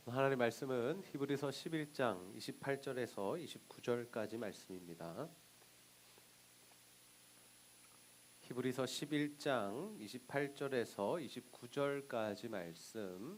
하나님의 말씀은 히브리서 11장 28절에서 29절까지 말씀입니다. 히브리서 11장 28절에서 29절까지 말씀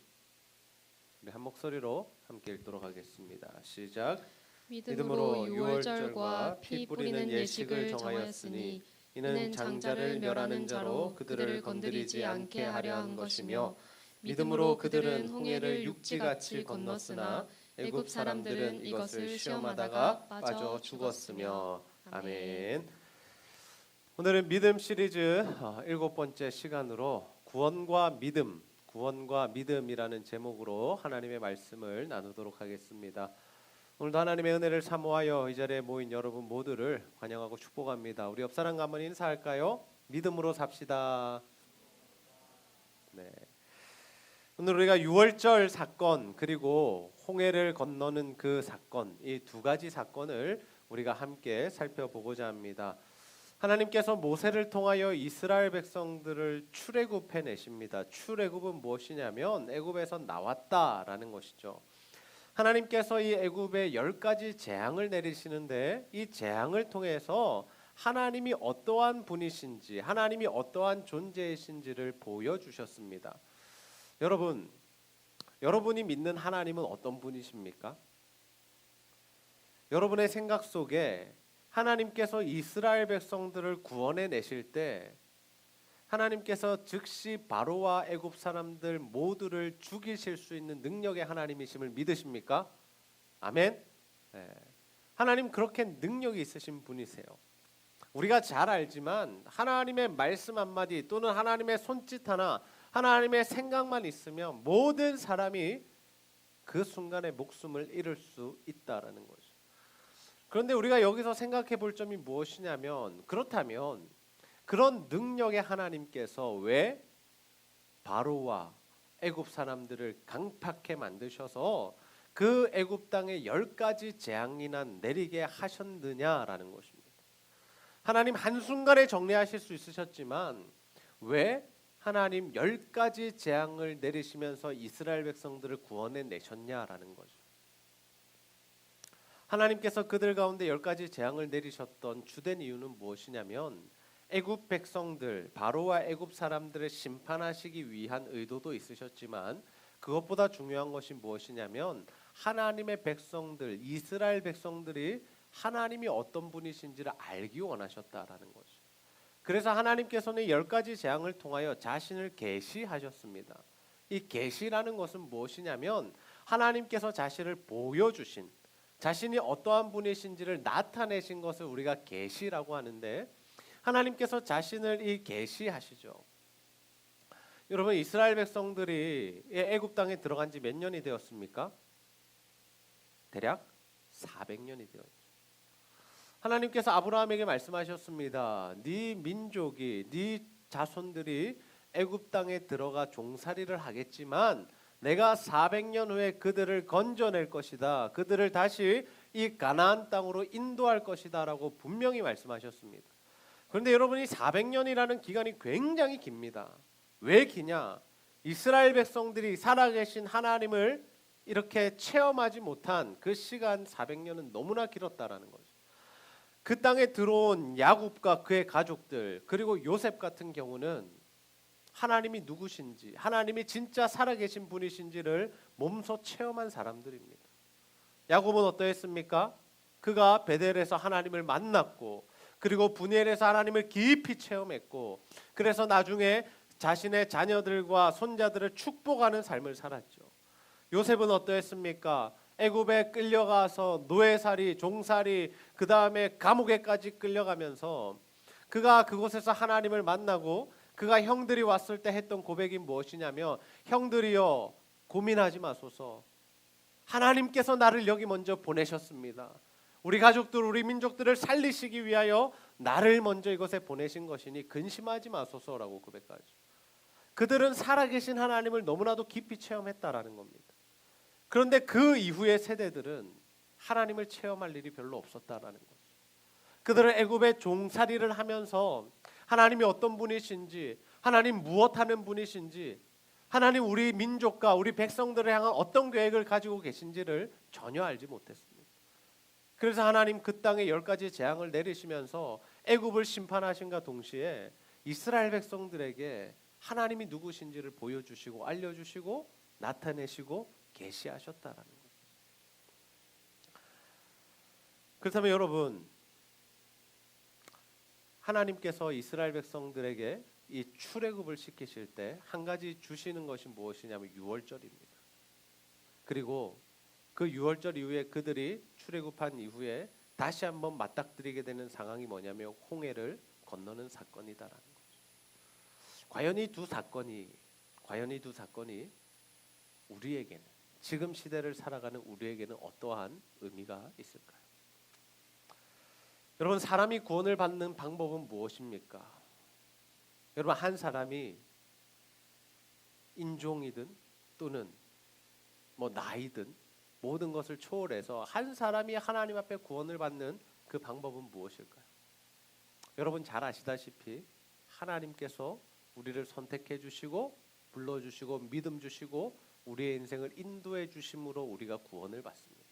우리 한 목소리로 함께 읽도록 하겠습니다. 시작. 믿음으로 유월절과 피 뿌리는 예식을 정하였으니 이는 장자를 멸하는 자로 그들을 건드리지 않게 하려 한 것이며 믿음으로 그들은 홍해를 육지같이 건넜으나 애굽 사람들은 이것을 시험하다가 빠져 죽었으며. 아멘. 오늘은 믿음 시리즈 7번째 시간으로 구원과 믿음이라는 제목으로 하나님의 말씀을 나누도록 하겠습니다. 오늘도 하나님의 은혜를 사모하여 이 자리에 모인 여러분 모두를 환영하고 축복합니다. 우리 옆 사람과 한번 인사할까요? 믿음으로 삽시다. 네. 오늘 우리가 유월절 사건 그리고 홍해를 건너는 그 사건, 이 두 가지 사건을 우리가 함께 살펴보고자 합니다. 하나님께서 모세를 통하여 이스라엘 백성들을 출애굽해 내십니다. 출애굽은 무엇이냐면 애굽에서 나왔다라는 것이죠. 하나님께서 이 애굽에 10가지 재앙을 내리시는데 이 재앙을 통해서 하나님이 어떠한 분이신지, 하나님이 어떠한 존재이신지를 보여주셨습니다. 여러분이 믿는 하나님은 어떤 분이십니까? 여러분의 생각 속에 하나님께서 이스라엘 백성들을 구원해 내실 때 하나님께서 즉시 바로와 애굽 사람들 모두를 죽이실 수 있는 능력의 하나님이심을 믿으십니까? 아멘. 네. 하나님 그렇게 능력이 있으신 분이세요. 우리가 잘 알지만 하나님의 말씀 한마디 또는 하나님의 손짓 하나, 하나님의 생각만 있으면 모든 사람이 그 순간에 목숨을 잃을 수 있다라는 거죠. 그런데 우리가 여기서 생각해 볼 점이 무엇이냐면, 그렇다면 그런 능력의 하나님께서 왜 바로와 애굽 사람들을 강팍해 만드셔서 그 애굽 땅에 10가지 재앙이나 내리게 하셨느냐라는 것입니다. 하나님 한순간에 정리하실 수 있으셨지만 왜 하나님 10가지 재앙을 내리시면서 이스라엘 백성들을 구원해 내셨냐라는 거죠. 하나님께서 그들 가운데 10가지 재앙을 내리셨던 주된 이유는 무엇이냐면 애굽 백성들, 바로와 애굽 사람들을 심판하시기 위한 의도도 있으셨지만 그것보다 중요한 것이 무엇이냐면 하나님의 백성들, 이스라엘 백성들이 하나님이 어떤 분이신지를 알기 원하셨다라는 거죠. 그래서 하나님께서는 10가지 재앙을 통하여 자신을 계시하셨습니다. 이 계시라는 것은 무엇이냐면 하나님께서 자신을 보여주신, 자신이 어떠한 분이신지를 나타내신 것을 우리가 계시라고 하는데 하나님께서 자신을 이 계시하시죠. 여러분 이스라엘 백성들이 애굽 땅에 들어간 지 몇 년이 되었습니까? 대략 400년이 되었죠. 하나님께서 아브라함에게 말씀하셨습니다. 네 민족이, 네 자손들이 애굽 땅에 들어가 종살이를 하겠지만 내가 400년 후에 그들을 건져낼 것이다. 그들을 다시 이 가나안 땅으로 인도할 것이다 라고 분명히 말씀하셨습니다. 그런데 여러분이 400년이라는 기간이 굉장히 깁니다. 왜 기냐? 이스라엘 백성들이 살아계신 하나님을 이렇게 체험하지 못한 그 시간 400년은 너무나 길었다라는 거죠. 그 땅에 들어온 야곱과 그의 가족들 그리고 요셉 같은 경우는 하나님이 누구신지, 하나님이 진짜 살아계신 분이신지를 몸소 체험한 사람들입니다. 야곱은 어떠했습니까? 그가 베델에서 하나님을 만났고 그리고 분이엘에서 하나님을 깊이 체험했고 그래서 나중에 자신의 자녀들과 손자들을 축복하는 삶을 살았죠. 요셉은 어떠했습니까? 애굽에 끌려가서 노예살이, 종살이, 그 다음에 감옥에까지 끌려가면서 그가 그곳에서 하나님을 만나고 그가 형들이 왔을 때 했던 고백이 무엇이냐면 형들이여 고민하지 마소서. 하나님께서 나를 여기 먼저 보내셨습니다. 우리 가족들, 우리 민족들을 살리시기 위하여 나를 먼저 이곳에 보내신 것이니 근심하지 마소서라고 고백하죠. 그들은 살아계신 하나님을 너무나도 깊이 체험했다라는 겁니다. 그런데 그 이후의 세대들은 하나님을 체험할 일이 별로 없었다라는 거죠. 그들은 애굽의 종살이를 하면서 하나님이 어떤 분이신지, 하나님 무엇하는 분이신지 하나님 우리 민족과 우리 백성들을 향한 어떤 계획을 가지고 계신지를 전혀 알지 못했습니다. 그래서 하나님 그 땅에 10가지 재앙을 내리시면서 애굽을 심판하신과 동시에 이스라엘 백성들에게 하나님이 누구신지를 보여주시고 알려주시고 나타내시고 계시하셨다라는 거죠. 그렇다면 여러분, 하나님께서 이스라엘 백성들에게 이 출애굽을 시키실 때 한 가지 주시는 것이 무엇이냐면 유월절입니다. 그리고 그 유월절 이후에 그들이 출애굽한 이후에 다시 한번 맞닥뜨리게 되는 상황이 뭐냐면 홍해를 건너는 사건이다라는 거죠. 과연 이 두 사건이 우리에게는, 지금 시대를 살아가는 우리에게는 어떠한 의미가 있을까요? 여러분, 사람이 구원을 받는 방법은 무엇입니까? 여러분, 한 사람이 인종이든 또는 뭐 나이든 모든 것을 초월해서 한 사람이 하나님 앞에 구원을 받는 그 방법은 무엇일까요? 여러분 잘 아시다시피 하나님께서 우리를 선택해 주시고 불러주시고 믿음 주시고 우리의 인생을 인도해 주심으로 우리가 구원을 받습니다.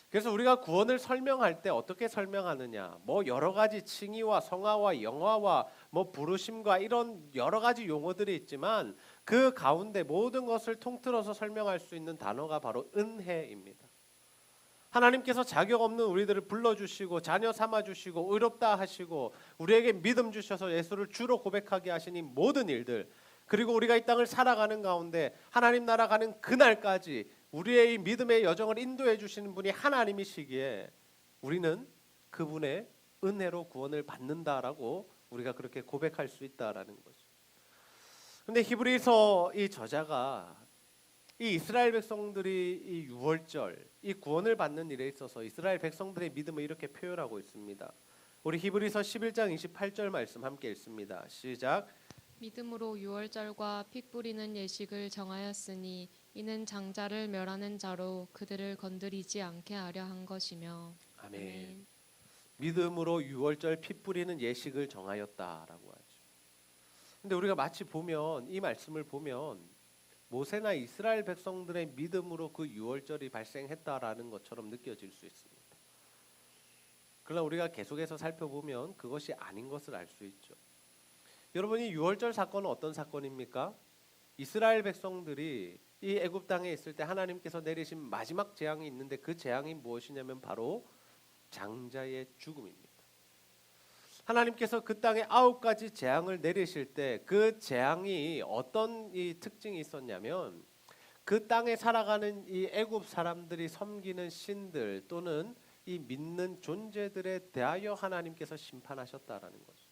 그래서 우리가 구원을 설명할 때 어떻게 설명하느냐? 뭐 여러 가지 칭의와 성화와 영화와 뭐 부르심과 이런 여러 가지 용어들이 있지만 그 가운데 모든 것을 통틀어서 설명할 수 있는 단어가 바로 은혜입니다. 하나님께서 자격 없는 우리들을 불러주시고 자녀 삼아주시고 의롭다 하시고 우리에게 믿음 주셔서 예수를 주로 고백하게 하시니 모든 일들, 그리고 우리가 이 땅을 살아가는 가운데 하나님 나라 가는 그날까지 우리의 이 믿음의 여정을 인도해 주시는 분이 하나님이시기에 우리는 그분의 은혜로 구원을 받는다라고 우리가 그렇게 고백할 수 있다라는 거죠. 근데 히브리서 이 저자가 이 이스라엘 백성들이 이 유월절, 이 구원을 받는 일에 있어서 이스라엘 백성들의 믿음을 이렇게 표현하고 있습니다. 우리 히브리서 11장 28절 말씀 함께 읽습니다. 시작. 믿음으로 유월절과 피 뿌리는 예식을 정하였으니 이는 장자를 멸하는 자로 그들을 건드리지 않게 하려 한 것이며. 아멘. 믿음으로 유월절 피 뿌리는 예식을 정하였다라고 하죠. 근데 우리가 마치 보면 이 말씀을 보면 모세나 이스라엘 백성들의 믿음으로 그 유월절이 발생했다라는 것처럼 느껴질 수 있습니다. 그러나 우리가 계속해서 살펴보면 그것이 아닌 것을 알 수 있죠. 여러분이 유월절 사건은 어떤 사건입니까? 이스라엘 백성들이 이 애굽 땅에 있을 때 하나님께서 내리신 마지막 재앙이 있는데 그 재앙이 무엇이냐면 바로 장자의 죽음입니다. 하나님께서 그 땅에 9가지 재앙을 내리실 때 그 재앙이 어떤 이 특징이 있었냐면 그 땅에 살아가는 이 애굽 사람들이 섬기는 신들 또는 이 믿는 존재들에 대하여 하나님께서 심판하셨다라는 거죠.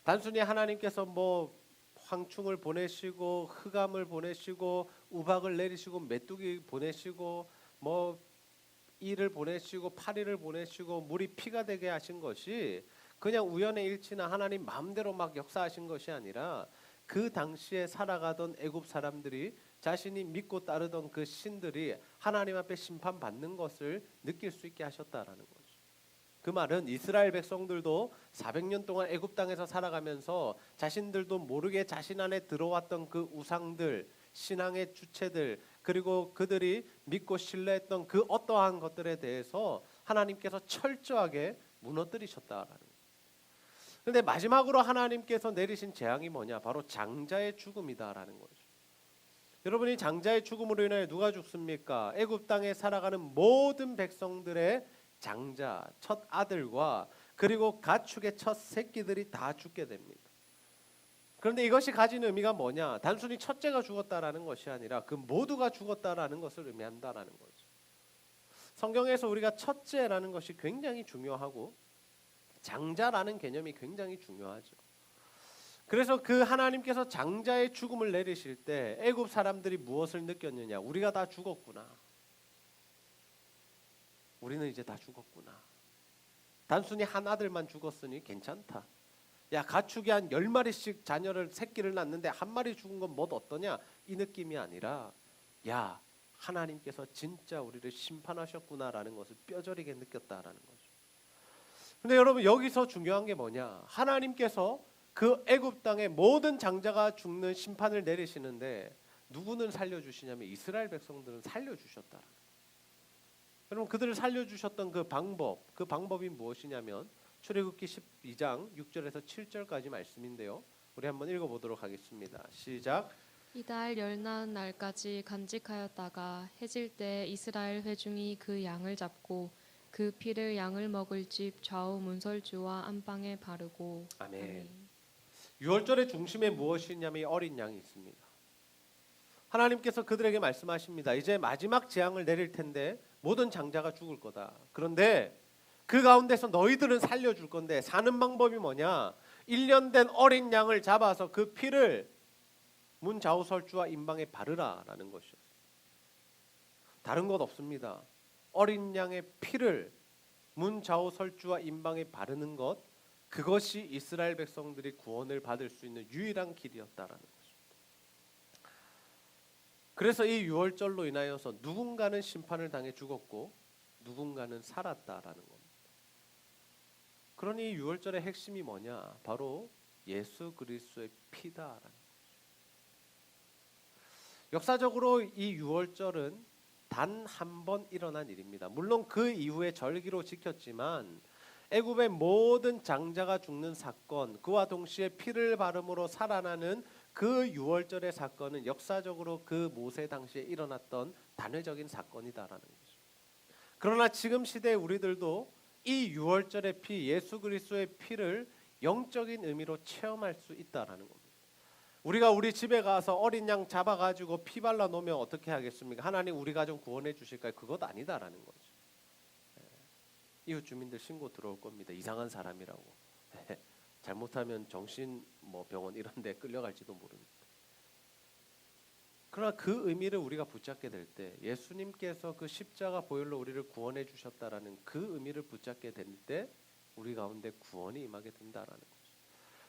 단순히 하나님께서 뭐 황충을 보내시고 흑암을 보내시고 우박을 내리시고 메뚜기 보내시고 뭐 이를 보내시고 파리를 보내시고 물이 피가 되게 하신 것이 그냥 우연의 일치나 하나님 마음대로 막 역사하신 것이 아니라 그 당시에 살아가던 애굽 사람들이 자신이 믿고 따르던 그 신들이 하나님 앞에 심판받는 것을 느낄 수 있게 하셨다라는 거죠. 그 말은 이스라엘 백성들도 400년 동안 애굽 땅에서 살아가면서 자신들도 모르게 자신 안에 들어왔던 그 우상들, 신앙의 주체들, 그리고 그들이 믿고 신뢰했던 그 어떠한 것들에 대해서 하나님께서 철저하게 무너뜨리셨다라는 거예요. 그런데 마지막으로 하나님께서 내리신 재앙이 뭐냐? 바로 장자의 죽음이다라는 거죠. 여러분이 장자의 죽음으로 인해 누가 죽습니까? 애굽 땅에 살아가는 모든 백성들의 장자, 첫 아들과 그리고 가축의 첫 새끼들이 다 죽게 됩니다. 그런데 이것이 가진 의미가 뭐냐? 단순히 첫째가 죽었다라는 것이 아니라 그 모두가 죽었다라는 것을 의미한다라는 거죠. 성경에서 우리가 첫째라는 것이 굉장히 중요하고 장자라는 개념이 굉장히 중요하죠. 그래서 그 하나님께서 장자의 죽음을 내리실 때 애굽 사람들이 무엇을 느꼈느냐? 우리가 다 죽었구나. 우리는 이제 다 죽었구나. 단순히 한 아들만 죽었으니 괜찮다. 야, 가축이 한 10마리씩 자녀를 새끼를 낳는데 한 마리 죽은 건 뭐 어떠냐? 이 느낌이 아니라 야, 하나님께서 진짜 우리를 심판하셨구나라는 것을 뼈저리게 느꼈다라는 거죠. 근데 여러분 여기서 중요한 게 뭐냐? 하나님께서 그 애굽 땅의 모든 장자가 죽는 심판을 내리시는데 누구는 살려주시냐면 이스라엘 백성들은 살려주셨다. 여러분 그들을 살려주셨던 그 방법이 무엇이냐면 출애굽기 12장 6절에서 7절까지 말씀인데요. 우리 한번 읽어보도록 하겠습니다. 시작. 이달 열나은 날까지 간직하였다가 해질 때 이스라엘 회중이 그 양을 잡고 그 피를 양을 먹을 집 좌우 문설주와 안방에 바르고. 아멘. 유월절의 중심에 무엇이냐면 어린 양이 있습니다. 하나님께서 그들에게 말씀하십니다. 이제 마지막 재앙을 내릴 텐데 모든 장자가 죽을 거다. 그런데 그 가운데서 너희들은 살려줄 건데 사는 방법이 뭐냐? 1년 된 어린 양을 잡아서 그 피를 문 좌우 설주와 인방에 바르라라는 것이었어요. 다른 것 없습니다. 어린 양의 피를 문 좌우 설주와 인방에 바르는 것, 그것이 이스라엘 백성들이 구원을 받을 수 있는 유일한 길이었다라는 것입니다. 그래서 이 유월절로 인하여서 누군가는 심판을 당해 죽었고 누군가는 살았다라는 겁니다. 그러니 유월절의 핵심이 뭐냐? 바로 예수 그리스도의 피다라는 거죠. 역사적으로 이 유월절은 단 한 번 일어난 일입니다. 물론 그 이후에 절기로 지켰지만 애굽의 모든 장자가 죽는 사건, 그와 동시에 피를 바름으로 살아나는 그 유월절의 사건은 역사적으로 그 모세 당시에 일어났던 단회적인 사건이다라는 거죠. 그러나 지금 시대의 우리들도 이 유월절의 피, 예수 그리스도의 피를 영적인 의미로 체험할 수 있다라는 겁니다. 우리가 우리 집에 가서 어린 양 잡아가지고 피 발라 놓으면 어떻게 하겠습니까? 하나님 우리 가정 구원해 주실까요? 그것 아니다라는 거죠. 이웃 주민들 신고 들어올 겁니다. 이상한 사람이라고. 잘못하면 정신 병원 이런 데 끌려갈지도 모릅니다. 그러나 그 의미를 우리가 붙잡게 될 때 예수님께서 그 십자가 보혈로 우리를 구원해 주셨다라는 그 의미를 붙잡게 될 때 우리 가운데 구원이 임하게 된다라는 거죠.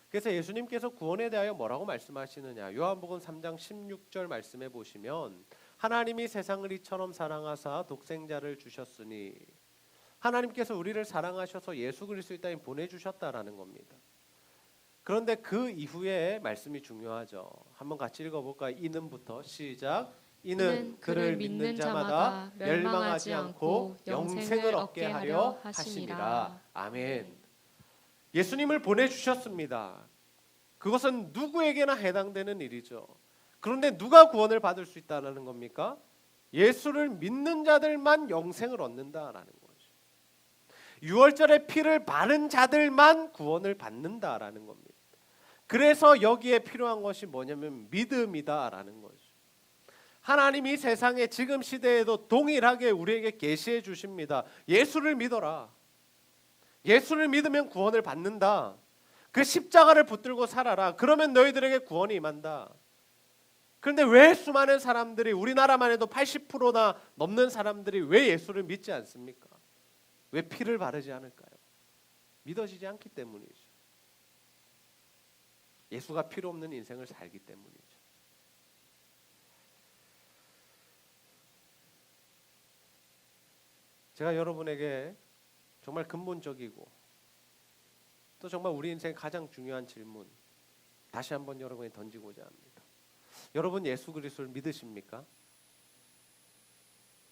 그래서 예수님께서 구원에 대하여 뭐라고 말씀하시느냐? 요한복음 3장 16절 말씀해 보시면 하나님이 세상을 이처럼 사랑하사 독생자를 주셨으니 하나님께서 우리를 사랑하셔서 예수 그리스도 이 땅에 보내주셨다라는 겁니다. 그런데 그 이후에 말씀이 중요하죠. 한번 같이 읽어볼까요? 이는부터 시작. 이는 그를 믿는 자마다 멸망하지 않고 영생을 얻게 하려 하심이라. 아멘. 예수님을 보내주셨습니다. 그것은 누구에게나 해당되는 일이죠. 그런데 누가 구원을 받을 수 있다는 겁니까? 예수를 믿는 자들만 영생을 얻는다라는 거죠. 유월절의 피를 바른 자들만 구원을 받는다라는 겁니다. 그래서 여기에 필요한 것이 뭐냐면 믿음이다라는 거죠. 하나님이 세상에 지금 시대에도 동일하게 우리에게 계시해 주십니다. 예수를 믿어라. 예수를 믿으면 구원을 받는다. 그 십자가를 붙들고 살아라. 그러면 너희들에게 구원이 임한다. 그런데 왜 수많은 사람들이, 우리나라만 해도 80%나 넘는 사람들이 왜 예수를 믿지 않습니까? 왜 피를 바르지 않을까요? 믿어지지 않기 때문이죠. 예수가 필요 없는 인생을 살기 때문이죠. 제가 여러분에게 정말 근본적이고 또 정말 우리 인생의 가장 중요한 질문 다시 한번 여러분이 던지고자 합니다. 여러분 예수 그리스도를 믿으십니까?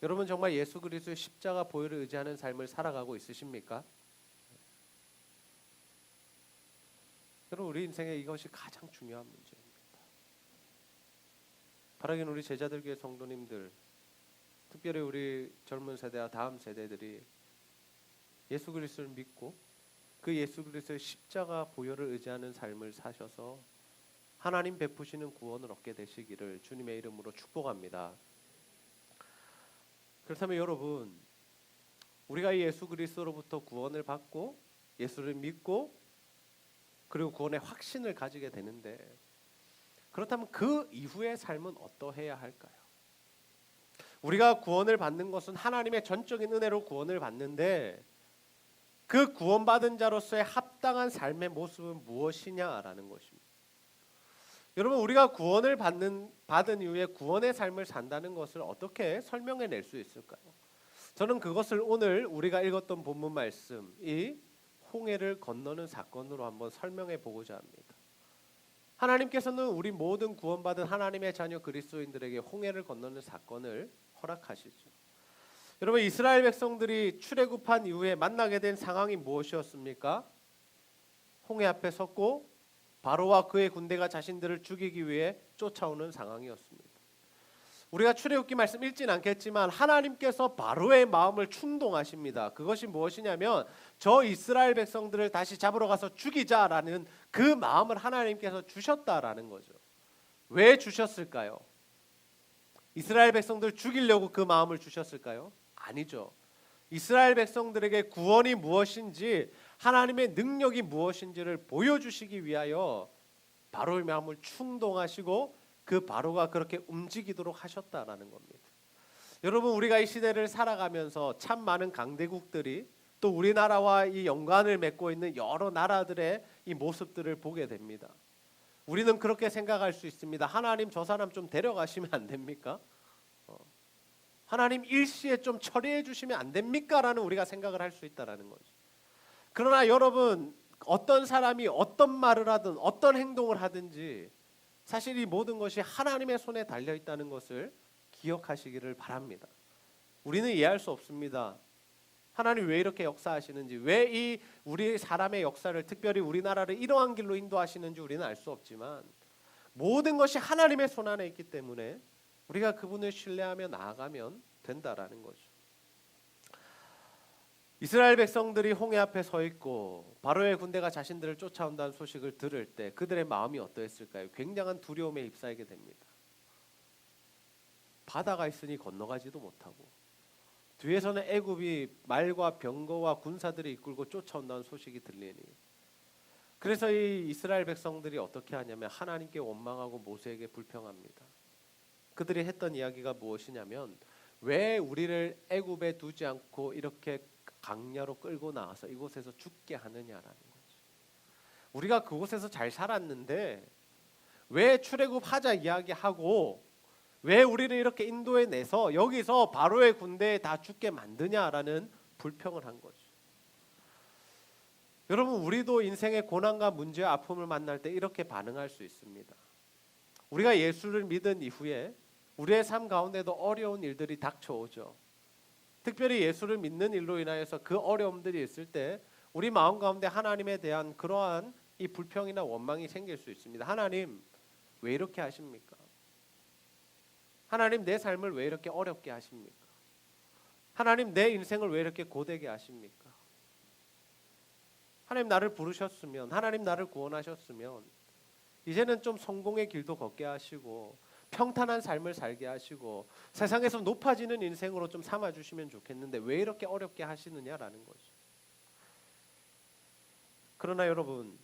여러분 정말 예수 그리스도의 십자가 보혈을 의지하는 삶을 살아가고 있으십니까? 여러분 우리 인생에 이것이 가장 중요한 문제입니다. 바라기는 우리 제자들교회 성도님들, 특별히 우리 젊은 세대와 다음 세대들이 예수 그리스도를 믿고 그 예수 그리스도의 십자가 보혈을 의지하는 삶을 사셔서 하나님 베푸시는 구원을 얻게 되시기를 주님의 이름으로 축복합니다. 그렇다면 여러분, 우리가 예수 그리스도로부터 구원을 받고 예수를 믿고 그리고 구원의 확신을 가지게 되는데, 그렇다면 그 이후의 삶은 어떠해야 할까요? 우리가 구원을 받는 것은 하나님의 전적인 은혜로 구원을 받는데 그 구원받은 자로서의 합당한 삶의 모습은 무엇이냐라는 것입니다. 여러분 우리가 구원을 받은 이후에 구원의 삶을 산다는 것을 어떻게 설명해낼 수 있을까요? 저는 그것을 오늘 우리가 읽었던 본문 말씀, 이 홍해를 건너는 사건으로 한번 설명해 보고자 합니다. 하나님께서는 우리 모든 구원받은 하나님의 자녀 그리스도인들에게 홍해를 건너는 사건을 허락하시죠. 여러분, 이스라엘 백성들이 출애굽한 이후에 만나게 된 상황이 무엇이었습니까? 홍해 앞에 섰고 바로와 그의 군대가 자신들을 죽이기 위해 쫓아오는 상황이었습니다. 우리가 출애굽기 말씀 읽진 않겠지만 하나님께서 바로의 마음을 충동하십니다. 그것이 무엇이냐면 저 이스라엘 백성들을 다시 잡으러 가서 죽이자라는 그 마음을 하나님께서 주셨다라는 거죠. 왜 주셨을까요? 이스라엘 백성들 죽이려고 그 마음을 주셨을까요? 아니죠. 이스라엘 백성들에게 구원이 무엇인지, 하나님의 능력이 무엇인지를 보여주시기 위하여 바로의 마음을 충동하시고 그 바로가 그렇게 움직이도록 하셨다라는 겁니다. 여러분, 우리가 이 시대를 살아가면서 참 많은 강대국들이 또 우리나라와 이 연관을 맺고 있는 여러 나라들의 이 모습들을 보게 됩니다. 우리는 그렇게 생각할 수 있습니다. 하나님, 저 사람 좀 데려가시면 안 됩니까? 하나님, 일시에 좀 처리해 주시면 안 됩니까? 라는 우리가 생각을 할 수 있다라는 거죠. 그러나 여러분, 어떤 사람이 어떤 말을 하든 어떤 행동을 하든지 사실 이 모든 것이 하나님의 손에 달려 있다는 것을 기억하시기를 바랍니다. 우리는 이해할 수 없습니다. 하나님 왜 이렇게 역사하시는지, 왜 이 우리 사람의 역사를, 특별히 우리나라를 이러한 길로 인도하시는지 우리는 알 수 없지만 모든 것이 하나님의 손 안에 있기 때문에 우리가 그분을 신뢰하며 나아가면 된다라는 거죠. 이스라엘 백성들이 홍해 앞에 서 있고 바로의 군대가 자신들을 쫓아온다는 소식을 들을 때 그들의 마음이 어떠했을까요? 굉장한 두려움에 휩싸이게 됩니다. 바다가 있으니 건너가지도 못하고 뒤에서는 애굽이 말과 병거와 군사들이 이끌고 쫓아온다는 소식이 들리니, 그래서 이 이스라엘 백성들이 어떻게 하냐면 하나님께 원망하고 모세에게 불평합니다. 그들이 했던 이야기가 무엇이냐면, 왜 우리를 애굽에 두지 않고 이렇게 강야로 끌고 나와서 이곳에서 죽게 하느냐라는 거죠. 우리가 그곳에서 잘 살았는데 왜 출애굽하자 이야기하고 왜 우리를 이렇게 인도해 내서 여기서 바로의 군대에 다 죽게 만드냐라는 불평을 한 거죠. 여러분, 우리도 인생의 고난과 문제와 아픔을 만날 때 이렇게 반응할 수 있습니다. 우리가 예수를 믿은 이후에 우리의 삶 가운데도 어려운 일들이 닥쳐오죠. 특별히 예수를 믿는 일로 인하여서 그 어려움들이 있을 때 우리 마음 가운데 하나님에 대한 그러한 이 불평이나 원망이 생길 수 있습니다. 하나님, 왜 이렇게 하십니까? 하나님, 내 삶을 왜 이렇게 어렵게 하십니까? 하나님, 내 인생을 왜 이렇게 고되게 하십니까? 하나님, 나를 부르셨으면, 하나님 나를 구원하셨으면 이제는 좀 성공의 길도 걷게 하시고 평탄한 삶을 살게 하시고 세상에서 높아지는 인생으로 좀 삼아주시면 좋겠는데 왜 이렇게 어렵게 하시느냐라는 거죠. 그러나 여러분,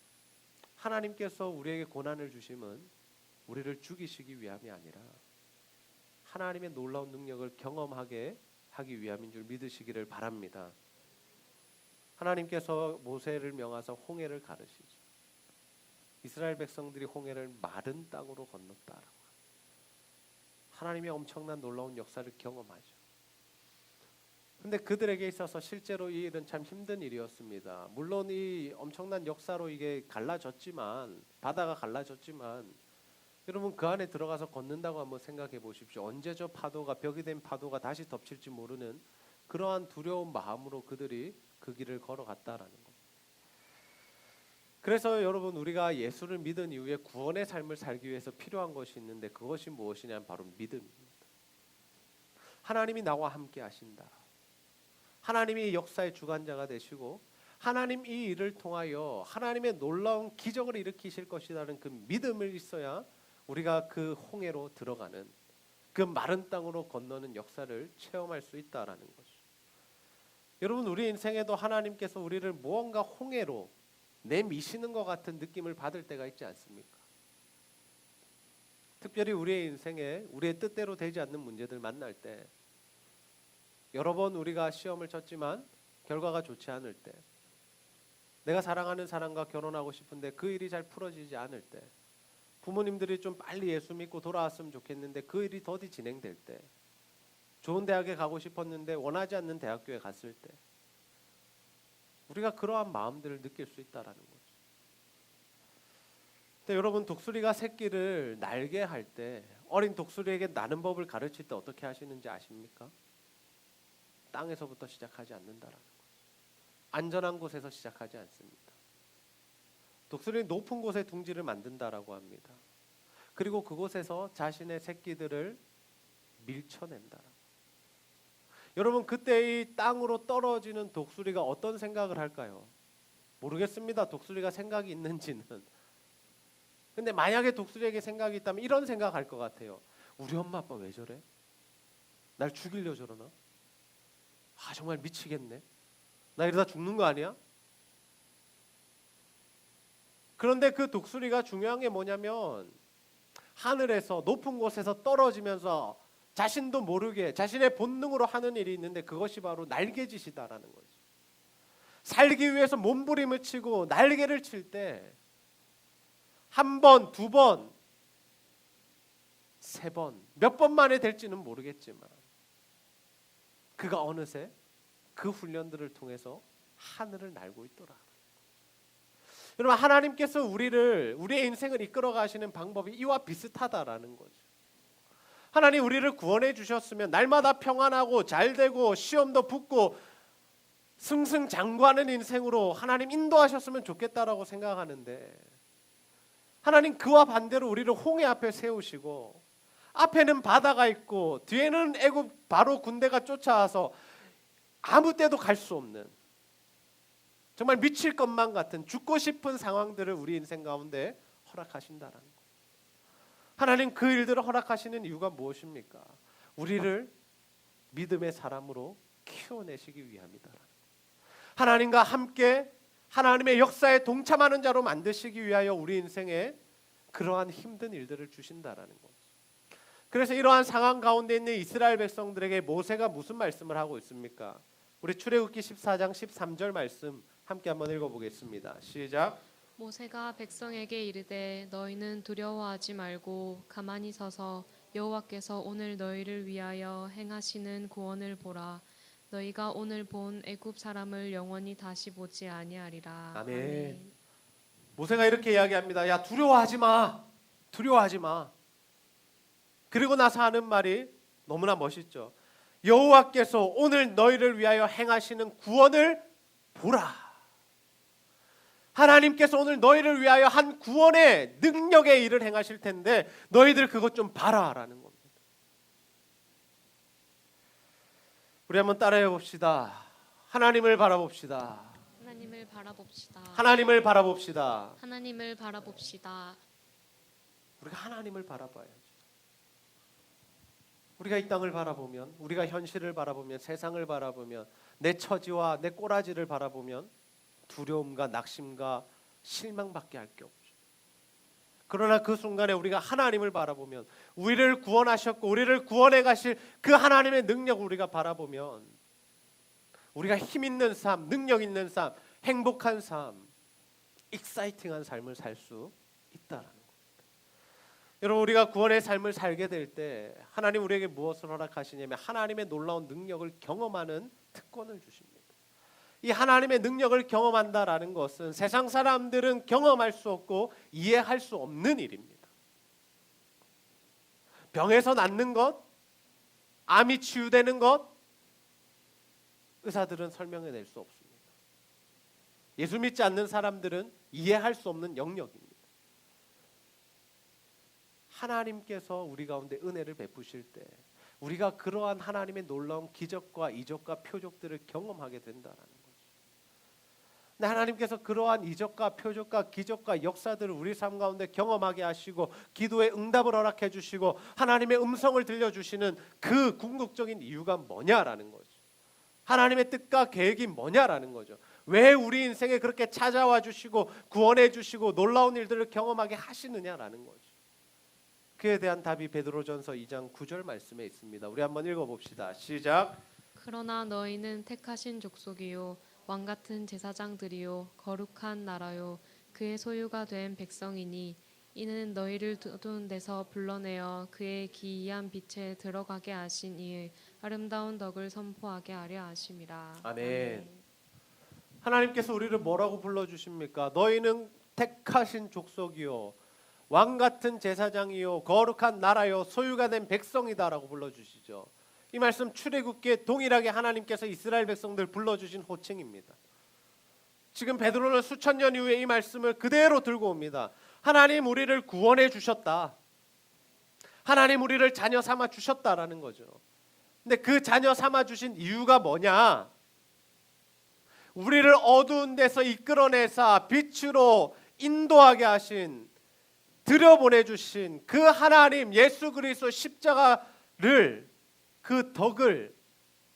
하나님께서 우리에게 고난을 주심은 우리를 죽이시기 위함이 아니라 하나님의 놀라운 능력을 경험하게 하기 위함인 줄 믿으시기를 바랍니다. 하나님께서 모세를 명하사 홍해를 가르시죠. 이스라엘 백성들이 홍해를 마른 땅으로 건넜다라고. 하나님의 엄청난 놀라운 역사를 경험하죠. 근데 그들에게 있어서 실제로 이 일은 참 힘든 일이었습니다. 물론 이 엄청난 역사로 이게 갈라졌지만, 바다가 갈라졌지만 여러분, 그 안에 들어가서 걷는다고 한번 생각해 보십시오. 언제 저 파도가, 벽이 된 파도가 다시 덮칠지 모르는 그러한 두려운 마음으로 그들이 그 길을 걸어갔다라는 겁니다. 그래서 여러분, 우리가 예수를 믿은 이후에 구원의 삶을 살기 위해서 필요한 것이 있는데 그것이 무엇이냐면 바로 믿음입니다. 하나님이 나와 함께 하신다. 하나님이 역사의 주관자가 되시고 하나님 이 일을 통하여 하나님의 놀라운 기적을 일으키실 것이라는 그 믿음을 있어야 우리가 그 홍해로 들어가는, 그 마른 땅으로 건너는 역사를 체험할 수 있다라는 거죠. 여러분, 우리 인생에도 하나님께서 우리를 무언가 홍해로 내미시는 것 같은 느낌을 받을 때가 있지 않습니까? 특별히 우리의 인생에 우리의 뜻대로 되지 않는 문제들 만날 때, 여러 번 우리가 시험을 쳤지만 결과가 좋지 않을 때, 내가 사랑하는 사람과 결혼하고 싶은데 그 일이 잘 풀어지지 않을 때, 부모님들이 좀 빨리 예수 믿고 돌아왔으면 좋겠는데 그 일이 더디 진행될 때, 좋은 대학에 가고 싶었는데 원하지 않는 대학교에 갔을 때 우리가 그러한 마음들을 느낄 수 있다라는 거죠. 근데 여러분 독수리가 새끼를 날게 할 때 어린 독수리에게 나는 법을 가르칠 때 어떻게 하시는지 아십니까? 땅에서부터 시작하지 않는다라는 거죠. 안전한 곳에서 시작하지 않습니다. 독수리는 높은 곳에 둥지를 만든다라고 합니다. 그리고 그곳에서 자신의 새끼들을 밀쳐낸다. 여러분 그때 이 땅으로 떨어지는 독수리가 어떤 생각을 할까요? 모르겠습니다. 독수리가 생각이 있는지는. 근데 만약에 독수리에게 생각이 있다면 이런 생각할 것 같아요. 우리 엄마 아빠 왜 저래? 날 죽이려 저러나? 아 정말 미치겠네. 나 이러다 죽는 거 아니야? 그런데 그 독수리가 중요한 게 뭐냐면 하늘에서 높은 곳에서 떨어지면서 자신도 모르게 자신의 본능으로 하는 일이 있는데 그것이 바로 날개짓이다라는 거죠. 살기 위해서 몸부림을 치고 날개를 칠 때 한 번, 두 번, 세 번, 몇 번 만에 될지는 모르겠지만 그가 어느새 그 훈련들을 통해서 하늘을 날고 있더라. 여러분 하나님께서 우리의 인생을 이끌어 가시는 방법이 이와 비슷하다라는 거죠. 하나님 우리를 구원해 주셨으면 날마다 평안하고 잘되고 시험도 붙고 승승장구하는 인생으로 하나님 인도하셨으면 좋겠다라고 생각하는데 하나님 그와 반대로 우리를 홍해 앞에 세우시고 앞에는 바다가 있고 뒤에는 애굽 바로 군대가 쫓아와서 아무 때도 갈 수 없는 정말 미칠 것만 같은 죽고 싶은 상황들을 우리 인생 가운데 허락하신다라는 것. 하나님 그 일들을 허락하시는 이유가 무엇입니까? 우리를 믿음의 사람으로 키워내시기 위함이다. 하나님과 함께 하나님의 역사에 동참하는 자로 만드시기 위하여 우리 인생에 그러한 힘든 일들을 주신다라는 것. 그래서 이러한 상황 가운데 있는 이스라엘 백성들에게 모세가 무슨 말씀을 하고 있습니까? 우리 출애굽기 14장 13절 말씀 함께 한번 읽어보겠습니다. 시작. 모세가 백성에게 이르되 너희는 두려워하지 말고 가만히 서서 여호와께서 오늘 너희를 위하여 행하시는 구원을 보라. 너희가 오늘 본 애굽 사람을 영원히 다시 보지 아니하리라. 아멘. 모세가 이렇게 이야기합니다. 야 두려워하지 마. 두려워하지 마. 그리고 나서 하는 말이 너무나 멋있죠. 여호와께서 오늘 너희를 위하여 행하시는 구원을 보라. 하나님께서 오늘 너희를 위하여 한 구원의 능력의 일을 행하실 텐데 너희들 그것 좀 봐라라는 겁니다. 우리 한번 따라해 봅시다. 하나님을 바라봅시다. 하나님을 바라봅시다. 하나님을 바라봅시다. 하나님을 바라봅시다. 우리가 하나님을 바라봐야죠. 우리가 이 땅을 바라보면, 우리가 현실을 바라보면, 세상을 바라보면, 내 처지와 내 꼬라지를 바라보면 두려움과 낙심과 실망밖에 할 게 없죠. 그러나 그 순간에 우리가 하나님을 바라보면, 우리를 구원하셨고 우리를 구원해 가실 그 하나님의 능력을 우리가 바라보면 우리가 힘 있는 삶, 능력 있는 삶, 행복한 삶, 익사이팅한 삶을 살 수 있다라는 겁니다. 여러분 우리가 구원의 삶을 살게 될 때 하나님 우리에게 무엇을 허락하시냐면 하나님의 놀라운 능력을 경험하는 특권을 주십니다. 이 하나님의 능력을 경험한다라는 것은 세상 사람들은 경험할 수 없고 이해할 수 없는 일입니다. 병에서 낫는 것, 암이 치유되는 것, 의사들은 설명해낼 수 없습니다. 예수 믿지 않는 사람들은 이해할 수 없는 영역입니다. 하나님께서 우리 가운데 은혜를 베푸실 때 우리가 그러한 하나님의 놀라운 기적과 이적과 표적들을 경험하게 된다는 거죠. 하나님께서 그러한 이적과 표적과 기적과 역사들을 우리 삶 가운데 경험하게 하시고 기도에 응답을 허락해 주시고 하나님의 음성을 들려주시는 그 궁극적인 이유가 뭐냐라는 거죠. 하나님의 뜻과 계획이 뭐냐라는 거죠. 왜 우리 인생에 그렇게 찾아와 주시고 구원해 주시고 놀라운 일들을 경험하게 하시느냐라는 거죠. 그에 대한 답이 베드로전서 2장 9절 말씀에 있습니다. 우리 한번 읽어봅시다. 시작. 그러나 너희는 택하신 족속이요 왕 같은 제사장들이요 거룩한 나라요 그의 소유가 된 백성이니 이는 너희를 어두운 데서 불러내어 그의 기이한 빛에 들어가게 하신 이의 아름다운 덕을 선포하게 하려 하심이라. 아멘. 하나님께서 우리를 뭐라고 불러주십니까? 너희는 택하신 족속이요 왕 같은 제사장이요 거룩한 나라요 소유가 된 백성이다라고 불러주시죠. 이 말씀 출애굽기에 동일하게 하나님께서 이스라엘 백성들 불러주신 호칭입니다. 지금 베드로는 수천 년 이후에 이 말씀을 그대로 들고 옵니다. 하나님 우리를 구원해 주셨다. 하나님 우리를 자녀 삼아 주셨다라는 거죠. 근데 그 자녀 삼아 주신 이유가 뭐냐? 우리를 어두운 데서 이끌어내사 빛으로 인도하게 하신, 들여보내 주신 그 하나님 예수 그리스도 십자가를, 그 덕을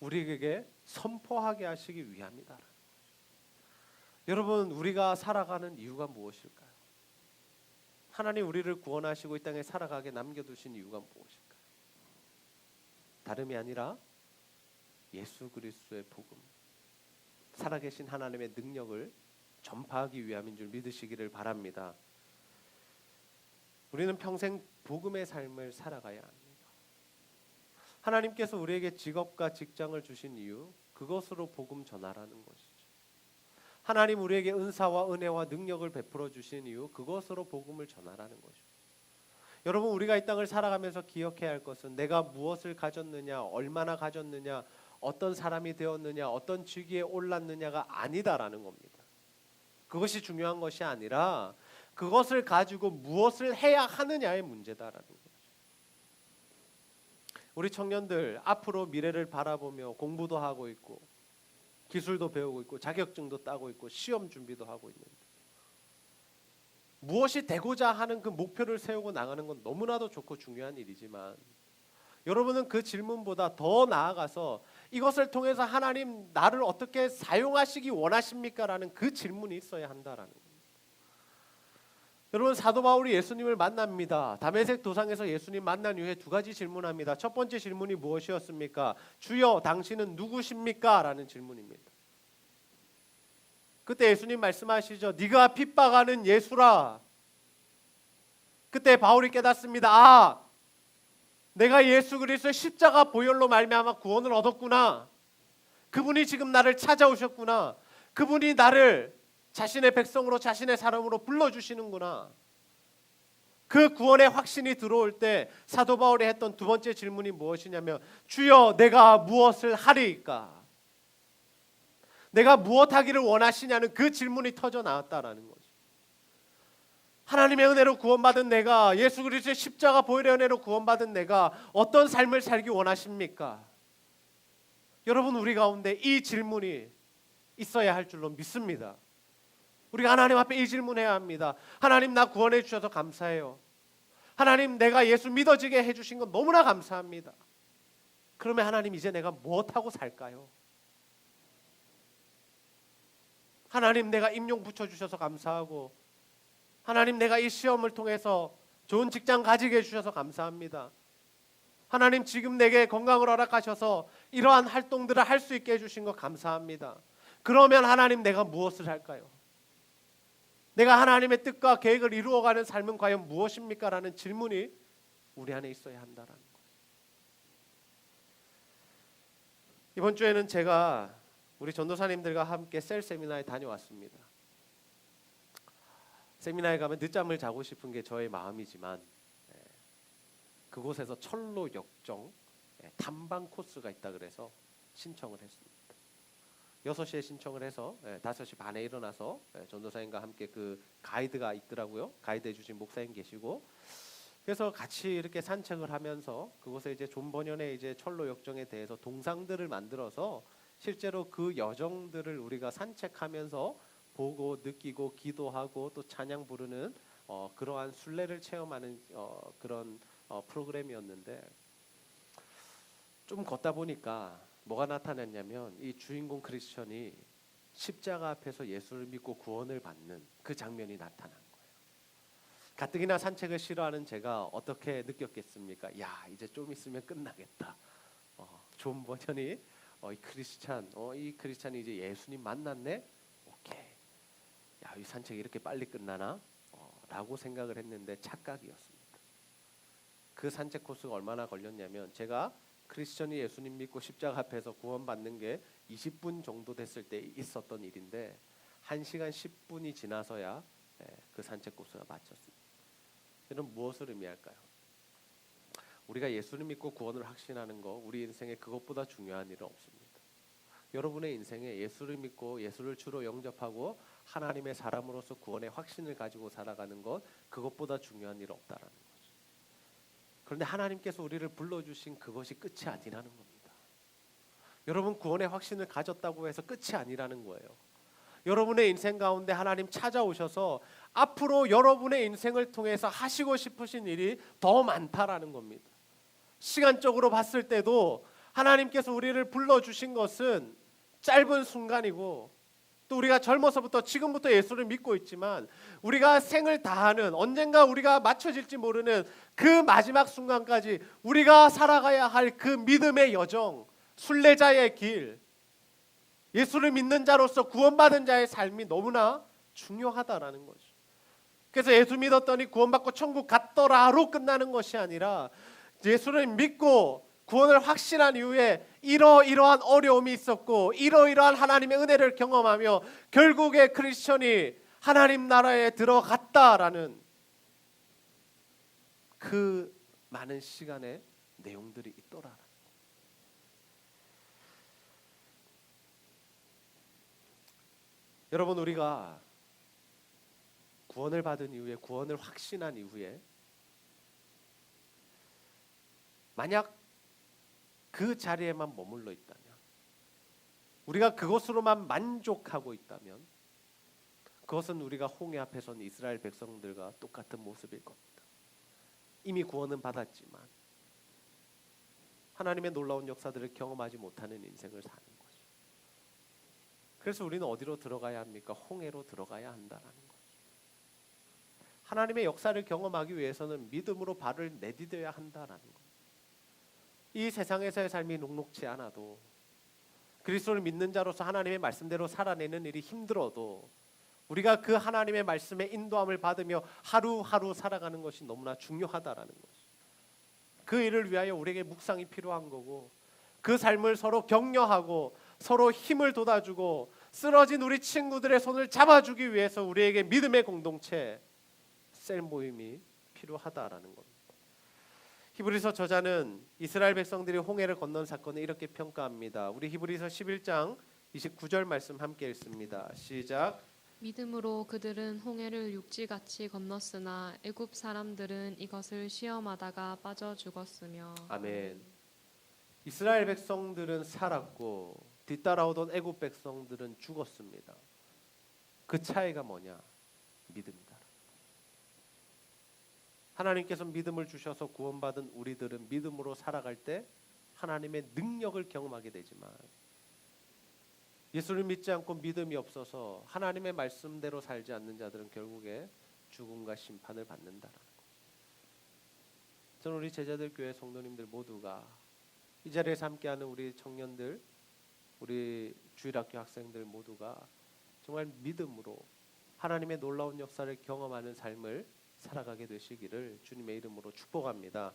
우리에게 선포하게 하시기 위함이다. 여러분, 우리가 살아가는 이유가 무엇일까요? 하나님 우리를 구원하시고 이 땅에 살아가게 남겨두신 이유가 무엇일까요? 다름이 아니라 예수 그리스도의 복음, 살아계신 하나님의 능력을 전파하기 위함인 줄 믿으시기를 바랍니다. 우리는 평생 복음의 삶을 살아가야 합니다. 하나님께서 우리에게 직업과 직장을 주신 이유, 그것으로 복음 전하라는 것이죠. 하나님 우리에게 은사와 은혜와 능력을 베풀어 주신 이유, 그것으로 복음을 전하라는 것이죠. 여러분, 우리가 이 땅을 살아가면서 기억해야 할 것은 내가 무엇을 가졌느냐, 얼마나 가졌느냐, 어떤 사람이 되었느냐, 어떤 직위에 올랐느냐가 아니다라는 겁니다. 그것이 중요한 것이 아니라 그것을 가지고 무엇을 해야 하느냐의 문제다라는 거죠. 우리 청년들 앞으로 미래를 바라보며 공부도 하고 있고 기술도 배우고 있고 자격증도 따고 있고 시험 준비도 하고 있는데, 무엇이 되고자 하는 그 목표를 세우고 나가는 건 너무나도 좋고 중요한 일이지만, 여러분은 그 질문보다 더 나아가서 이것을 통해서 하나님 나를 어떻게 사용하시기 원하십니까? 라는 그 질문이 있어야 한다라는 겁니다. 여러분, 사도 바울이 예수님을 만납니다. 다메섹 도상에서 예수님 만난 이후에 두 가지 질문합니다. 첫 번째 질문이 무엇이었습니까? 주여, 당신은 누구십니까? 라는 질문입니다. 그때 예수님 말씀하시죠. 네가 핍박하는 예수라. 그때 바울이 깨닫습니다. 아, 내가 예수 그리스도의 십자가 보혈로 말미암아 구원을 얻었구나. 그분이 지금 나를 찾아오셨구나. 그분이 나를 자신의 백성으로, 자신의 사람으로 불러주시는구나. 그 구원의 확신이 들어올 때 사도 바울이 했던 두 번째 질문이 무엇이냐면, 주여, 내가 무엇을 하리이까? 내가 무엇 하기를 원하시냐는 그 질문이 터져 나왔다라는 거죠. 하나님의 은혜로 구원받은 내가, 예수 그리스도의 십자가 보혈의 은혜로 구원받은 내가 어떤 삶을 살기 원하십니까? 여러분, 우리 가운데 이 질문이 있어야 할 줄로 믿습니다. 우리가 하나님 앞에 이 질문해야 합니다. 하나님, 나 구원해 주셔서 감사해요. 하나님, 내가 예수 믿어지게 해주신 건 너무나 감사합니다. 그러면 하나님, 이제 내가 무엇하고 살까요? 하나님, 내가 임용 붙여주셔서 감사하고, 하나님, 내가 이 시험을 통해서 좋은 직장 가지게 해주셔서 감사합니다. 하나님, 지금 내게 건강을 허락하셔서 이러한 활동들을 할 수 있게 해주신 거 감사합니다. 그러면 하나님, 내가 무엇을 할까요? 내가 하나님의 뜻과 계획을 이루어가는 삶은 과연 무엇입니까? 라는 질문이 우리 안에 있어야 한다는 거예요. 이번 주에는 제가 우리 전도사님들과 함께 셀 세미나에 다녀왔습니다. 세미나에 가면 늦잠을 자고 싶은 게 저의 마음이지만, 그곳에서 철로 역정 탐방 코스가 있다 그래서 신청을 했습니다. 6시에 신청을 해서 5시 반에 일어나서 전도사님과 함께 그 가이드가 있더라고요. 가이드 해주신 목사님 계시고, 그래서 같이 이렇게 산책을 하면서 그곳에 이제 존 버년의 이제 철로 역정에 대해서 동상들을 만들어서 실제로 그 여정들을 우리가 산책하면서 보고 느끼고 기도하고 또 찬양 부르는 그러한 순례를 체험하는 그런 프로그램이었는데, 좀 걷다 보니까 뭐가 나타났냐면, 이 주인공 크리스천이 십자가 앞에서 예수를 믿고 구원을 받는 그 장면이 나타난 거예요. 가뜩이나 산책을 싫어하는 제가 어떻게 느꼈겠습니까? 야, 이제 좀 있으면 끝나겠다. 존 버년이 이 크리스찬이 이제 예수님 만났네. 오케이. 야, 이 산책이 이렇게 빨리 끝나나? 라고 생각을 했는데 착각이었습니다. 그 산책 코스가 얼마나 걸렸냐면, 제가 크리스천이 예수님 믿고 십자가 앞에서 구원받는 게 20분 정도 됐을 때 있었던 일인데 1시간 10분이 지나서야 그 산책 코스가 마쳤습니다. 이는 무엇을 의미할까요? 우리가 예수를 믿고 구원을 확신하는 거, 우리 인생에 그것보다 중요한 일은 없습니다. 여러분의 인생에 예수를 믿고 예수를 주로 영접하고 하나님의 사람으로서 구원의 확신을 가지고 살아가는 것, 그것보다 중요한 일은 없다라는 거죠. 그런데 하나님께서 우리를 불러주신 그것이 끝이 아니라는 겁니다. 여러분 구원의 확신을 가졌다고 해서 끝이 아니라는 거예요. 여러분의 인생 가운데 하나님 찾아오셔서 앞으로 여러분의 인생을 통해서 하시고 싶으신 일이 더 많다라는 겁니다. 시간적으로 봤을 때도 하나님께서 우리를 불러주신 것은 짧은 순간이고, 또 우리가 젊어서부터 지금부터 예수를 믿고 있지만 우리가 생을 다하는, 언젠가 우리가 맞춰질지 모르는 그 마지막 순간까지 우리가 살아가야 할 그 믿음의 여정, 순례자의 길, 예수를 믿는 자로서 구원받은 자의 삶이 너무나 중요하다라는 거죠. 그래서 예수 믿었더니 구원받고 천국 갔더라로 끝나는 것이 아니라, 예수를 믿고 구원을 확신한 이후에 이러이러한 어려움이 있었고 이러이러한 하나님의 은혜를 경험하며 결국에 크리스천이 하나님 나라에 들어갔다라는 그 많은 시간의 내용들이 있더라. 여러분, 우리가 구원을 받은 이후에, 구원을 확신한 이후에 만약 그 자리에만 머물러 있다면, 우리가 그것으로만 만족하고 있다면, 그것은 우리가 홍해 앞에 선 이스라엘 백성들과 똑같은 모습일 겁니다. 이미 구원은 받았지만 하나님의 놀라운 역사들을 경험하지 못하는 인생을 사는 거죠. 그래서 우리는 어디로 들어가야 합니까? 홍해로 들어가야 한다라는 거죠. 하나님의 역사를 경험하기 위해서는 믿음으로 발을 내디뎌야 한다라는 거죠. 이 세상에서의 삶이 녹록지 않아도, 그리스도를 믿는 자로서 하나님의 말씀대로 살아내는 일이 힘들어도 우리가 그 하나님의 말씀의 인도함을 받으며 하루하루 살아가는 것이 너무나 중요하다라는 거죠. 그 일을 위하여 우리에게 묵상이 필요한 거고, 그 삶을 서로 격려하고 서로 힘을 돋아주고 쓰러진 우리 친구들의 손을 잡아주기 위해서 우리에게 믿음의 공동체, 셀 모임이 필요하다라는 겁니다. 히브리서 저자는 이스라엘 백성들이 홍해를 건넌 사건을 이렇게 평가합니다. 우리 히브리서 11장 29절 말씀 함께 읽습니다. 시작. 믿음으로 그들은 홍해를 육지같이 건넜으나 애굽 사람들은 이것을 시험하다가 빠져 죽었으며. 아멘. 이스라엘 백성들은 살았고 뒤따라오던 애굽 백성들은 죽었습니다. 그 차이가 뭐냐? 믿음이다. 하나님께서 믿음을 주셔서 구원받은 우리들은 믿음으로 살아갈 때 하나님의 능력을 경험하게 되지만, 예수를 믿지 않고 믿음이 없어서 하나님의 말씀대로 살지 않는 자들은 결국에 죽음과 심판을 받는다라는 거죠. 저는 우리 제자들 교회 성도님들 모두가, 이 자리에서 함께하는 우리 청년들, 우리 주일학교 학생들 모두가 정말 믿음으로 하나님의 놀라운 역사를 경험하는 삶을 살아가게 되시기를 주님의 이름으로 축복합니다.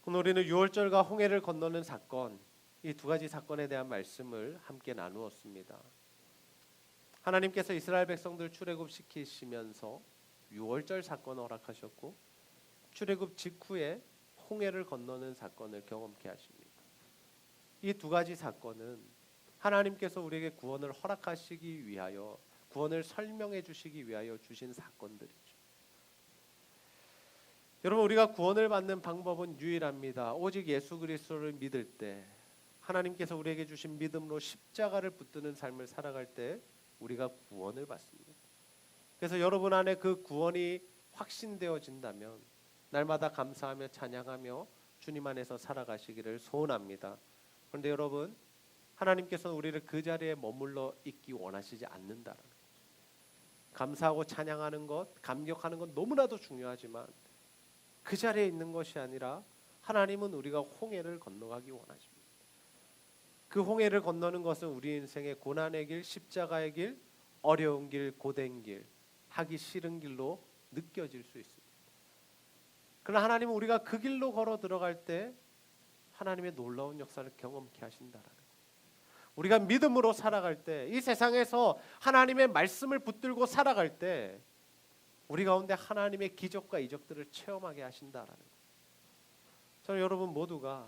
오늘 우리는 유월절과 홍해를 건너는 사건, 이 두 가지 사건에 대한 말씀을 함께 나누었습니다. 하나님께서 이스라엘 백성들 출애굽시키시면서 유월절 사건을 허락하셨고, 출애굽 직후에 홍해를 건너는 사건을 경험케 하십니다. 이 두 가지 사건은 하나님께서 우리에게 구원을 허락하시기 위하여, 구원을 설명해 주시기 위하여 주신 사건들이죠. 여러분, 우리가 구원을 받는 방법은 유일합니다. 오직 예수 그리스도를 믿을 때, 하나님께서 우리에게 주신 믿음으로 십자가를 붙드는 삶을 살아갈 때 우리가 구원을 받습니다. 그래서 여러분 안에 그 구원이 확신되어진다면 날마다 감사하며 찬양하며 주님 안에서 살아가시기를 소원합니다. 그런데 여러분, 하나님께서는 우리를 그 자리에 머물러 있기 원하시지 않는다라는 거죠. 감사하고 찬양하는 것, 감격하는 것 너무나도 중요하지만 그 자리에 있는 것이 아니라 하나님은 우리가 홍해를 건너가기 원하십니다. 그 홍해를 건너는 것은 우리 인생의 고난의 길, 십자가의 길, 어려운 길, 고된 길, 하기 싫은 길로 느껴질 수 있습니다. 그러나 하나님은 우리가 그 길로 걸어 들어갈 때 하나님의 놀라운 역사를 경험케 하신다라는 거예요. 우리가 믿음으로 살아갈 때, 이 세상에서 하나님의 말씀을 붙들고 살아갈 때 우리 가운데 하나님의 기적과 이적들을 체험하게 하신다라는 것. 저는 여러분 모두가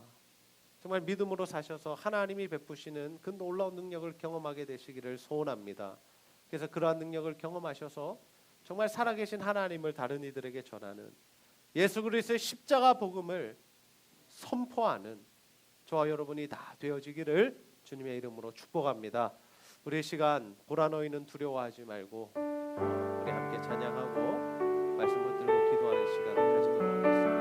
정말 믿음으로 사셔서 하나님이 베푸시는 그 놀라운 능력을 경험하게 되시기를 소원합니다. 그래서 그러한 능력을 경험하셔서 정말 살아계신 하나님을 다른 이들에게 전하는 예수 그리스도의 십자가 복음을 선포하는 저와 여러분이 다 되어지기를 주님의 이름으로 축복합니다. 우리 시간 보라 너희는 두려워하지 말고 우리 함께 찬양하고 말씀을 들고 기도하는 시간 가지도록 하겠습니다.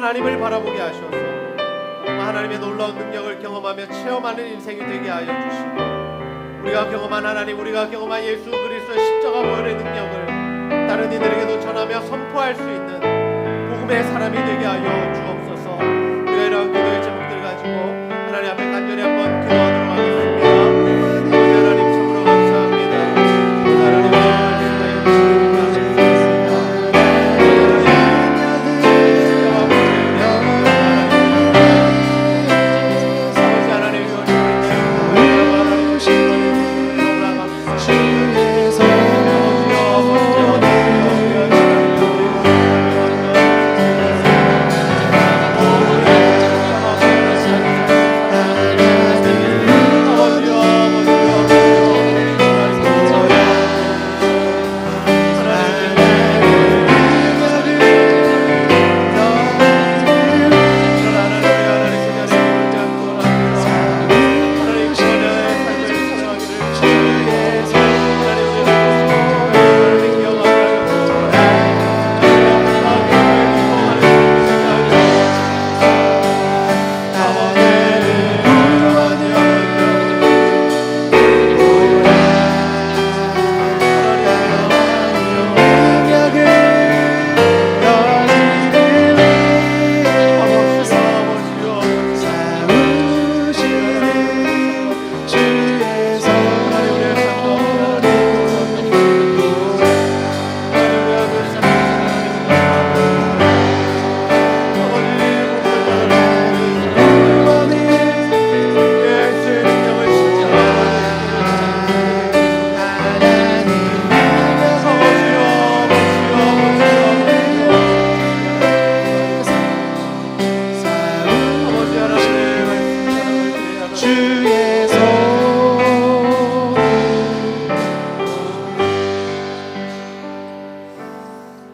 하나님을 바라보게 하셔서 하나님의 놀라운 능력을 경험하며 체험하는 인생이 되게 하여 주시고 우리가 경험한 하나님, 우리가 경험한 예수 그리스도의 십자가 보혈의 능력을 다른 이들에게도 전하며 선포할 수 있는 복음의 사람이 되게 하여 주옵소서. 우리가 이런 기도의 제목들 가지고 하나님 앞에 간절히 한번 기도하도록 하겠습니다. 아버지 하나님 참으로 감사합니다. 하나님의 말씀에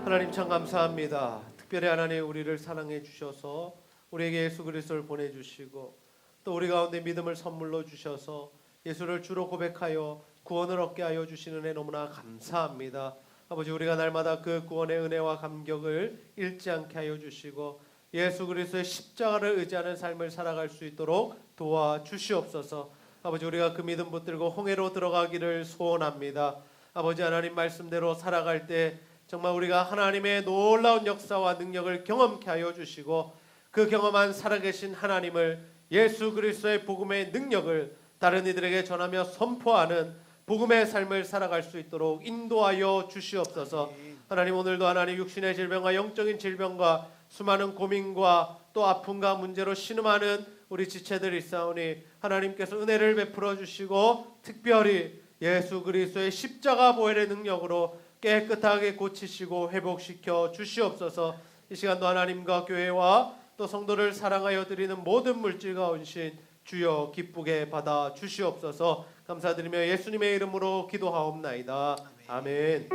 하나님 참 감사합니다. 특별히 하나님 우리를 사랑해 주셔서 우리에게 예수 그리스도를 보내주시고 또 우리 가운데 믿음을 선물로 주셔서 예수를 주로 고백하여 구원을 얻게 하여 주시는 애 너무나 감사합니다. 아버지, 우리가 날마다 그 구원의 은혜와 감격을 잃지 않게 하여 주시고 예수 그리스도의 십자가를 의지하는 삶을 살아갈 수 있도록 도와주시옵소서. 아버지, 우리가 그 믿음 붙들고 홍해로 들어가기를 소원합니다. 아버지 하나님 말씀대로 살아갈 때 정말 우리가 하나님의 놀라운 역사와 능력을 경험케 하여 주시고 그 경험한 살아계신 하나님을 예수 그리스도의 복음의 능력을 다른 이들에게 전하며 선포하는 복음의 삶을 살아갈 수 있도록 인도하여 주시옵소서. 하나님, 오늘도 하나님 육신의 질병과 영적인 질병과 수많은 고민과 또 아픔과 문제로 신음하는 우리 지체들이 있사오니 하나님께서 은혜를 베풀어 주시고 특별히 예수 그리스도의 십자가 보혈의 능력으로 깨끗하게 고치시고 회복시켜 주시옵소서. 이 시간도 하나님과 교회와 또 성도를 사랑하여 드리는 모든 물질과 헌신 주여 기쁘게 받아 주시옵소서. 감사드리며 예수님의 이름으로 기도하옵나이다. 아멘.